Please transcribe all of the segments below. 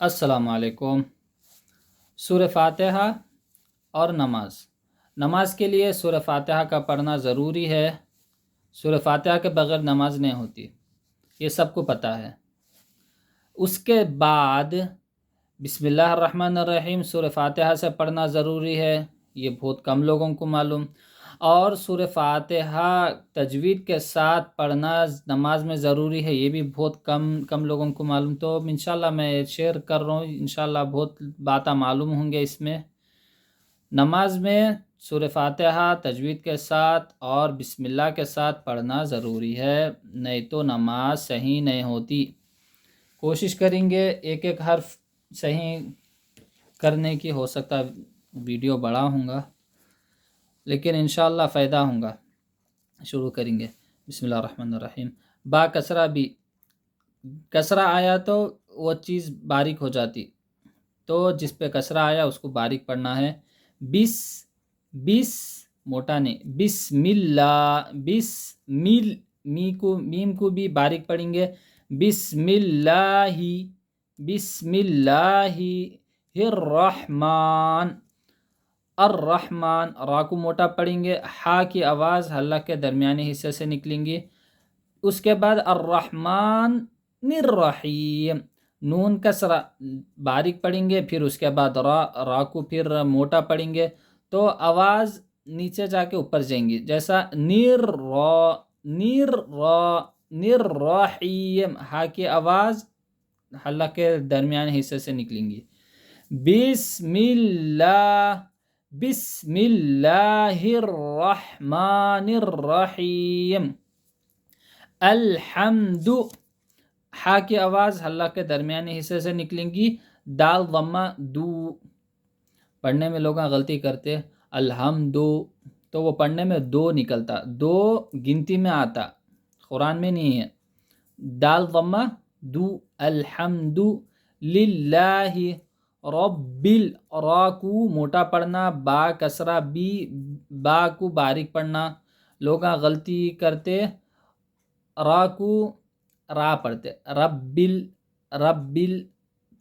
السلام علیکم۔ سورہ فاتحہ اور نماز کے لیے سورہ فاتحہ کا پڑھنا ضروری ہے۔ سورہ فاتحہ کے بغیر نماز نہیں ہوتی، یہ سب کو پتہ ہے۔ اس کے بعد بسم اللہ الرحمن الرحیم سورہ فاتحہ سے پڑھنا ضروری ہے، یہ بہت کم لوگوں کو معلوم۔ اور سورہ فاتحہ تجوید کے ساتھ پڑھنا نماز میں ضروری ہے، یہ بھی بہت کم لوگوں کو معلوم۔ تو انشاءاللہ میں شیئر کر رہا ہوں، انشاءاللہ بہت باتیں معلوم ہوں گے اس میں۔ نماز میں سورہ فاتحہ تجوید کے ساتھ اور بسم اللہ کے ساتھ پڑھنا ضروری ہے، نہیں تو نماز صحیح نہیں ہوتی۔ کوشش کریں گے ایک ایک حرف صحیح کرنے کی، ہو سکتا ہے ویڈیو بڑا ہوں گا لیکن انشاءاللہ فائدہ ہوں گا۔ شروع کریں گے۔ بسم اللہ الرحمن الرحیم۔ با کسرہ بھی، کسرہ آیا تو وہ چیز باریک ہو جاتی، تو جس پہ کسرہ آیا اس کو باریک پڑھنا ہے۔ بس موٹا نہیں، بسم اللہ، میم کو بھی باریک پڑھیں گے۔ بسم اللہ الرحمن، را کو موٹا پڑھیں گے، ہا کی آواز حلق کے درمیانی حصے سے نکلیں گی۔ اس کے بعد الرحمن الرحیم، نون کسرہ باریک پڑھیں گے، پھر اس کے بعد را کو پھر موٹا پڑھیں گے، تو آواز نیچے جا کے اوپر جائیں گی، جیسا نررحیم، ہا کی آواز حلق کے درمیانی حصے سے نکلیں گی۔ بسم اللہ الرحمن الرحیم۔ الحمد، ہا کی آواز حلق کے درمیانی حصے سے نکلیں گی، دال ضمہ دو۔ پڑھنے میں لوگ غلطی کرتے، الحمد تو وہ پڑھنے میں دو نکلتا، دو گنتی میں آتا، قرآن میں نہیں ہے۔ دال ضمہ دو، الحمد للہ رب را کو موٹا پڑھنا، با کسرہ بی، با کو باریک پڑھنا۔ لوگ غلطی کرتے، را کو را پڑھتے، رب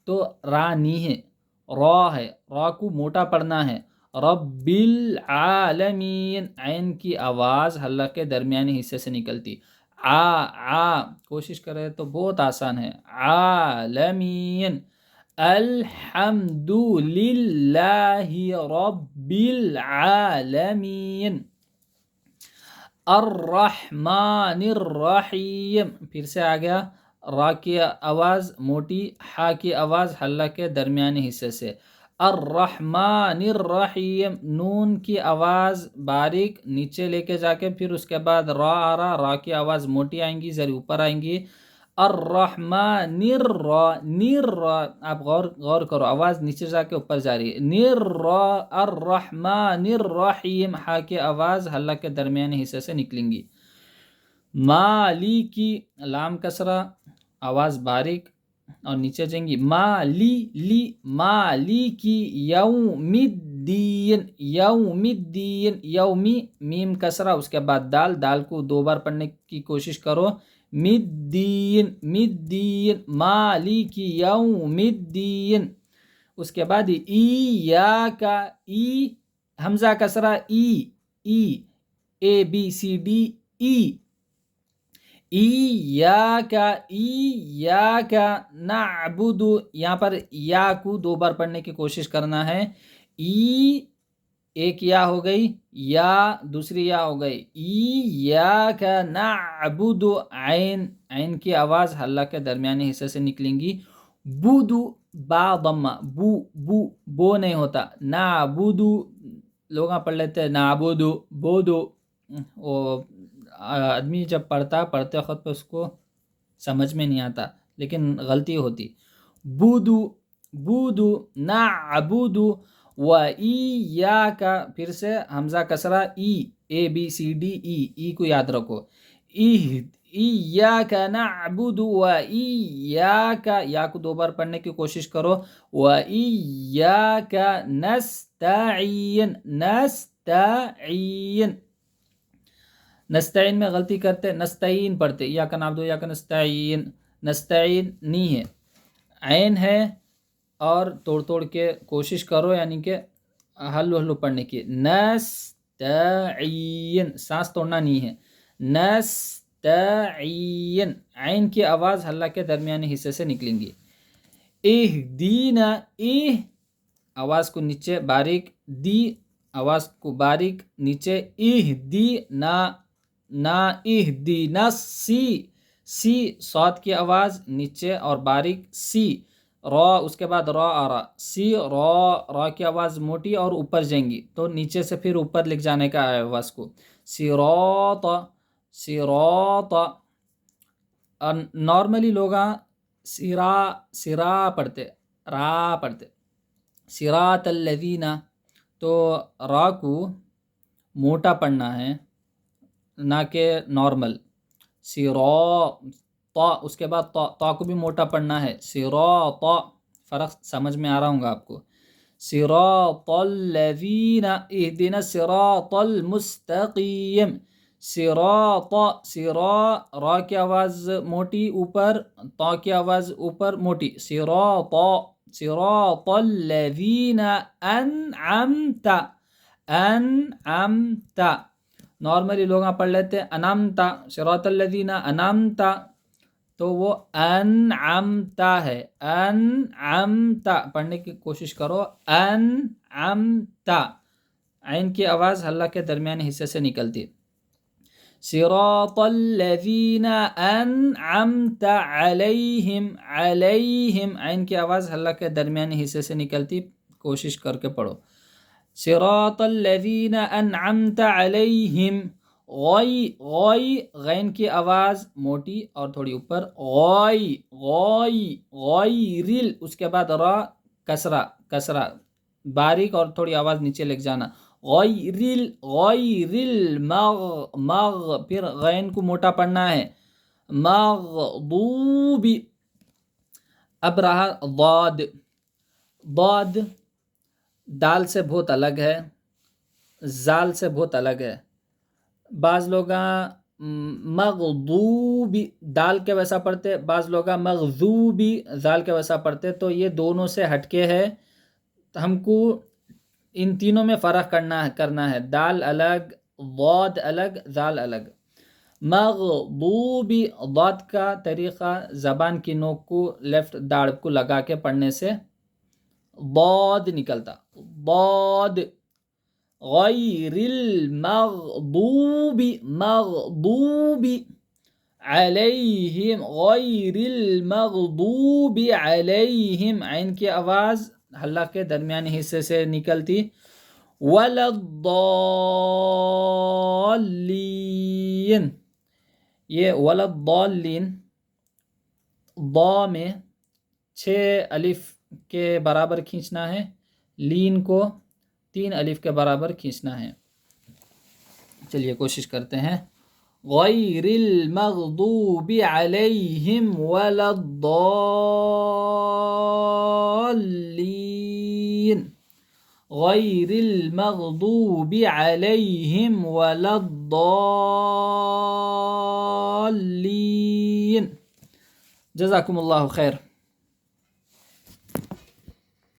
تو را نہیں ہے، را ہے، را کو موٹا پڑھنا ہے۔ رب العالمین، عین کی آواز حلق کے درمیانی حصے سے نکلتی۔ کوشش کرے تو بہت آسان ہے۔ عالمین، الحمد للہ رب العالمین۔ الرحمن الرحیم، پھر سے آ گیا، را کی آواز موٹی، ہا کی آواز حلق کے درمیانی حصے سے۔ الرحمن الرحیم، نون کی آواز باریک نیچے لے کے جا کے پھر اس کے بعد را آ رہا، را کی آواز موٹی آئیں گی، ذرا اوپر آئیں گی۔ الرحمن آپ غور کرو، آواز نیچے جا کے اوپر جا رہی ہے۔ الرحمن الرحیم، ہا کی آواز حلق کے درمیانی حصے سے نکلیں گی۔ مالکی، لام کسرہ آواز باریک اور نیچے جائیں گی۔ مالکی یوم الدین، یومی میم کسرہ، اس کے بعد دال کو دو بار پڑھنے کی کوشش کرو۔ مدین، مالک یوم الدین۔ اس کے بعد ایاک، حمزہ کسرہ اے بی سی ڈی، ایاک نعبد، یہاں پر یا کو دو بار پڑھنے کی کوشش کرنا ہے۔ ایک یا ہو گئی، یا دوسری یا ہو گئی، ایاک نعبد، عین کی آواز حلق کے درمیانی حصے سے نکلیں گی۔ بودو، با ضمہ، بو نہیں ہوتا، نعبد لوگ پڑھ لیتے نعبدو، بودو، وہ آدمی جب پڑھتے وقت پہ اس کو سمجھ میں نہیں آتا لیکن غلطی ہوتی۔ بودو نعبد و ایاک، پھر سے حمزہ کسرہ اے بی سی ڈی، ای کو یاد رکھو۔ ایاک نعبد و ایاک، یا کو دو بار پڑھنے کی کوشش کرو۔ و ایاک نستعین، نستعین میں غلطی کرتے، نستعین پڑھتے، ایاک نعبد و ایاک نستعین، نستعین نہیں ہے، عین ہے اور توڑ توڑ کے کوشش کرو، یعنی کہ ہلو ہلو پڑھنے کی. نستعین، سانس توڑنا نہیں ہے. نستعین، عین کی آواز حلق کے درمیانی حصے سے نکلیں گی. اہدینا، آواز کو نیچے باریک، دی آواز کو باریک نیچے. اہدینا، نا اہدینا. سی صاد کی آواز نیچے اور باریک. سی را، اس کے بعد را آ رہا. سی را کی آواز موٹی اور اوپر جائیں گی، تو نیچے سے پھر اوپر لکھ جانے کا ہے آواز کو. صراط، صراط. نارملی لوگ سرا پڑھتے، را پڑھتے. صراط الذین، تو را کو موٹا پڑھنا ہے نہ کہ نارمل. تا، اس کے بعد تا کو بھی موٹا پڑھنا ہے. صراط، فرق سمجھ میں آ رہا ہوں گا آپ کو. صراط الذین، اہدنا الصراط المستقیم. صراط، را کی آواز موٹی اوپر، تا کی آواز اوپر موٹی. صراط، صراط الذین انعمت، انعمت. نارملی لوگ پڑھ لیتے انعمت، صراط الذین انعمت، تو وہ انعمت ہے. انعمت پڑھنے کی کوشش کرو. انعمت، عین کی آواز حلق کے درمیانی حصے سے نکلتی. صراط الذین انعمت علیہم، علیہم، عین کی آواز حلق کے درمیانی حصے سے نکلتی. کوشش کر کے پڑھو. صراط الذین انعمت علیہم. غین کی آواز موٹی اور تھوڑی اوپر. غیرل، اس کے بعد را کسرہ باریک اور تھوڑی آواز نیچے لکھ جانا. غیرل پھر غین کو موٹا پڑھنا ہے. مغضوب. اب رہا ضاد. دال سے بہت الگ ہے، زال سے بہت الگ ہے. بعض لوگ مغضوبی دال کے ویسا پڑھتے، بعض لوگ مغضوبی زال کے ویسا پڑھتے. تو یہ دونوں سے ہٹ کے ہے، ہم کو ان تینوں میں فرق کرنا ہے. دال الگ، ضاد الگ، زال الگ. مغضوبی، ضاد کا طریقہ زبان کی نوک کو لیفٹ داڑھ کو لگا کے پڑھنے سے ضاد نکلتا. ضاد. غیر المغضوب، مغضوب علیہم، غیر المغضوب علیہم، عین کی آواز حلق کے درمیانی حصے سے نکلتی. ولا الضالین، یہ ولا الضالین ضا میں 6 الف کے برابر کھینچنا ہے، لین کو 3 الف کے برابر کھینچنا ہے. چلیے کوشش کرتے ہیں. غیر المغضوب علیہم ولا الضالین. غیر المغضوب علیہم ولا الضالین. جزاکم اللہ خیر.